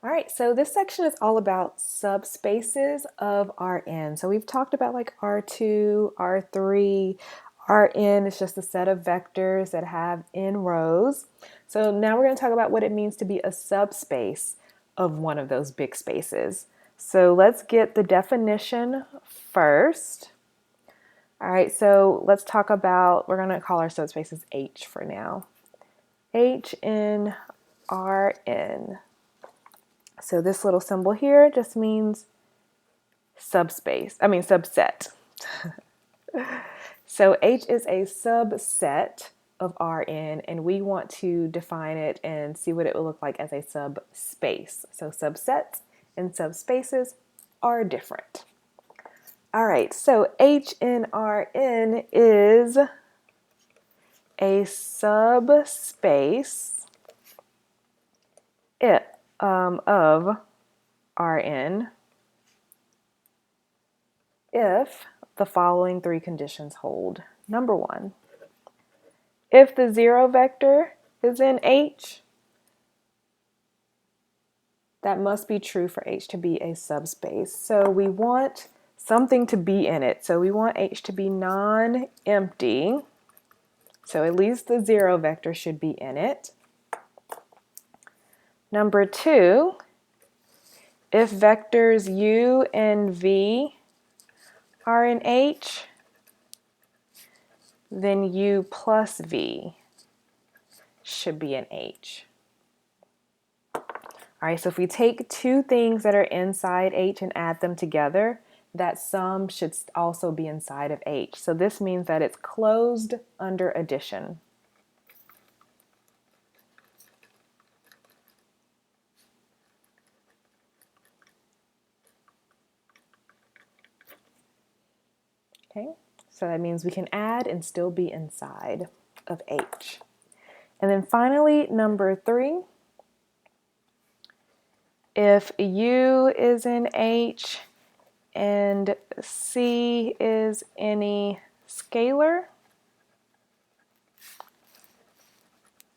All right, so this section is all about subspaces of Rn. So we've talked about like R2, R3, Rn is just a set of vectors that have n rows. So now we're going to talk about what it means to be a subspace of one of those big spaces. So let's get the definition first. All right, so let's talk about, we're going to call our subspaces H for now. H in Rn. So this little symbol here just means subset. So H is a subset of Rn, and we want to define it and see what it will look like as a subspace. So subsets and subspaces are different. All right, so H in Rn is a subspace of Rn if the following three conditions hold. Number one, if the zero vector is in H, that must be true for H to be a subspace. So we want something to be in it. So we want H to be non-empty. So at least the zero vector should be in it. Number two, if vectors u and v are in H, then u plus v should be in H. All right, so if we take two things that are inside H and add them together, that sum should also be inside of H. So this means that it's closed under addition. Okay, so that means we can add and still be inside of H. And then finally, number three, if U is in H and C is any scalar,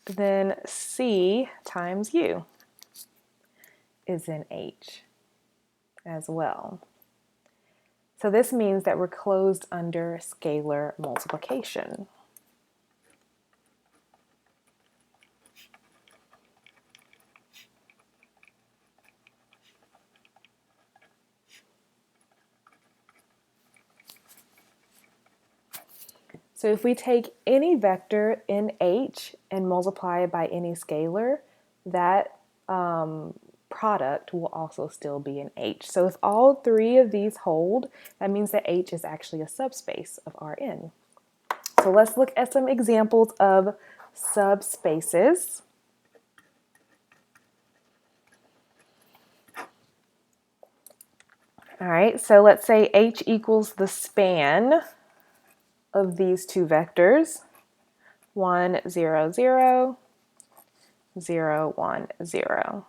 then C times U is in H as well. So this means that we're closed under scalar multiplication. So if we take any vector in H and multiply it by any scalar, that product will also still be in H. So if all three of these hold, that means that H is actually a subspace of Rn. So let's look at some examples of subspaces. All right, so let's say H equals the span of these two vectors, 1, 0, 0, 0, 1, 0.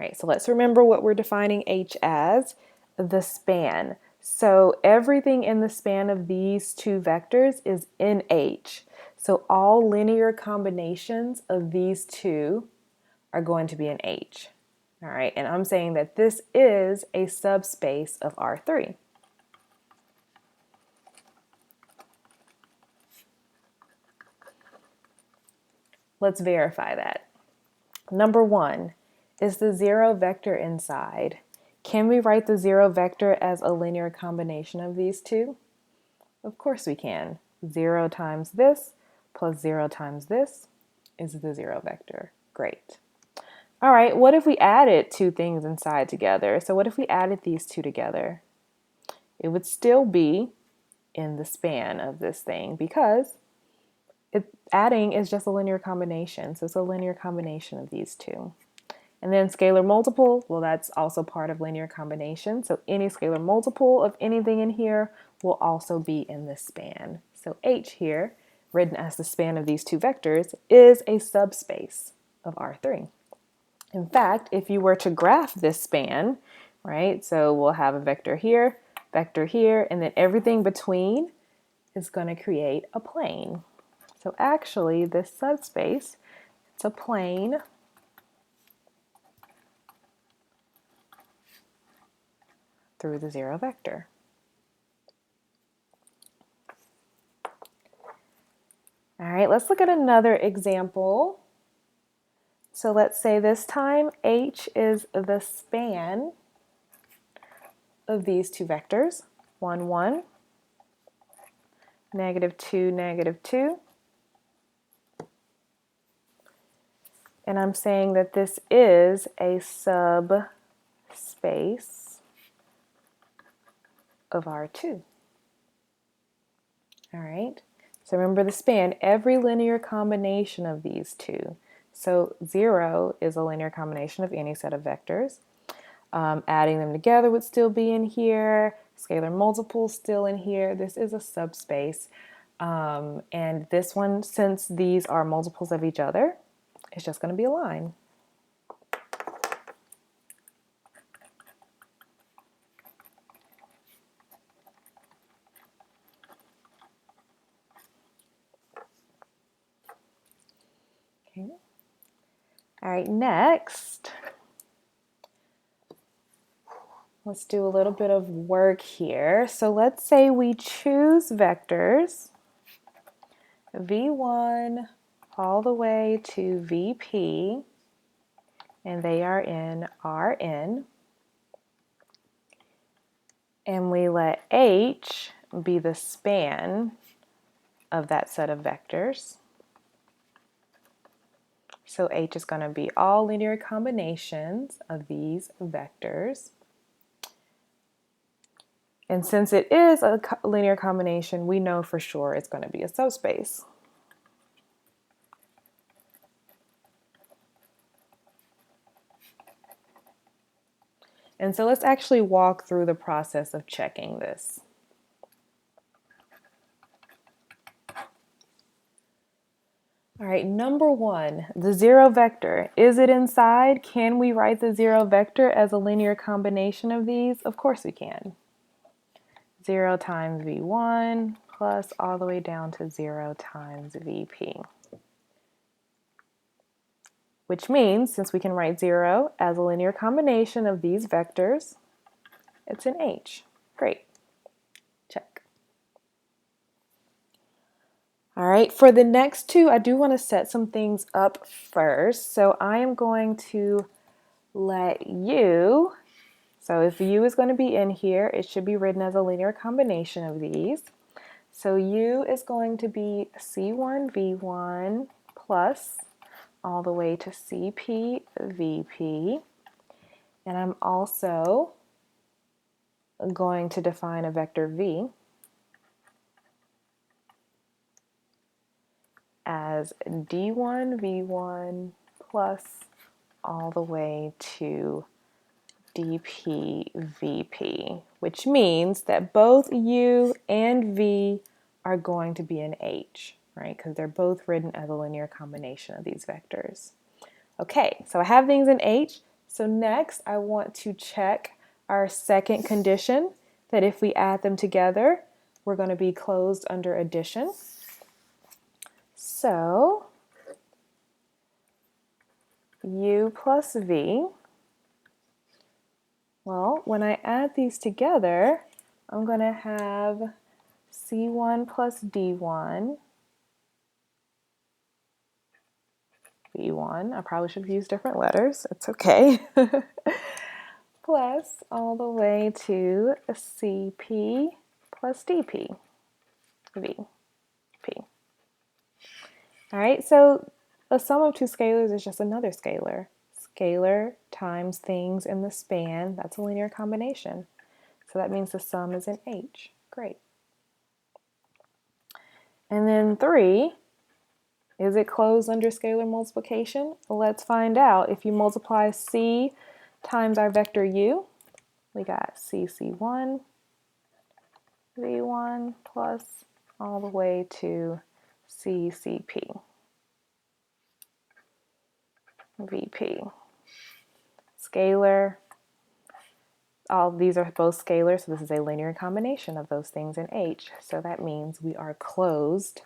All right, so let's remember what we're defining H as, the span. So everything in the span of these two vectors is in H. So all linear combinations of these two are going to be in H. All right, and I'm saying that this is a subspace of R3. Let's verify that. Number one, is the zero vector inside? Can we write the zero vector as a linear combination of these two? Of course we can. 0 times this plus 0 times this is the zero vector. Great. All right, what if we added two things inside together? So what if we added these two together? It would still be in the span of this thing because adding is just a linear combination. So it's a linear combination of these two. And then scalar multiple, well, that's also part of linear combination. So any scalar multiple of anything in here will also be in this span. So H here, written as the span of these two vectors, is a subspace of R3. In fact, if you were to graph this span, right, so we'll have a vector here, and then everything between is going to create a plane. So actually, this subspace, it's a plane through the zero vector. All right, let's look at another example. So let's say this time H is the span of these two vectors, 1, 1, -2, -2. And I'm saying that this is a subspace of R2. All right, so remember the span, every linear combination of these two. So 0 is a linear combination of any set of vectors. Adding them together would still be in here. Scalar multiples still in here. This is a subspace. And this one, since these are multiples of each other, it's just going to be a line. Okay. All right, next, let's do a little bit of work here. So let's say we choose vectors v1 all the way to vp, and they are in Rn. And we let H be the span of that set of vectors. So H is going to be all linear combinations of these vectors. And since it is a linear combination, we know for sure it's going to be a subspace. And so let's actually walk through the process of checking this. All right, number one, the zero vector. Is it inside? Can we write the zero vector as a linear combination of these? Of course we can. 0 times v1 plus all the way down to 0 times vp. Which means, since we can write 0 as a linear combination of these vectors, it's in H. Great. Check. All right, for the next two, I do want to set some things up first. So I am going to let U, so if U is going to be in here, it should be written as a linear combination of these. So U is going to be C1 V1 plus all the way to CP VP. And I'm also going to define a vector V as D1 V1 plus all the way to DP VP, which means that both U and V are going to be in H, right? Because they're both written as a linear combination of these vectors. Okay, so I have things in H. So next I want to check our second condition, that if we add them together, we're going to be closed under addition. So U plus V, well, when I add these together, I'm going to have C1 plus D1, V1, I probably should have used different letters, it's okay, plus all the way to CP plus DP, VP. All right, so a sum of two scalars is just another scalar. Scalar times things in the span, that's a linear combination. So that means the sum is in H. Great. And then 3, is it closed under scalar multiplication? Let's find out. If you multiply C times our vector U, we got CC1 V1 plus all the way to CCP VP. Scalar, all these are both scalars, so this is a linear combination of those things in H. So that means we are closed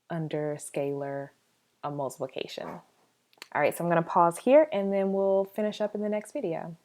under scalar multiplication. All right, so I'm going to pause here and then we'll finish up in the next video.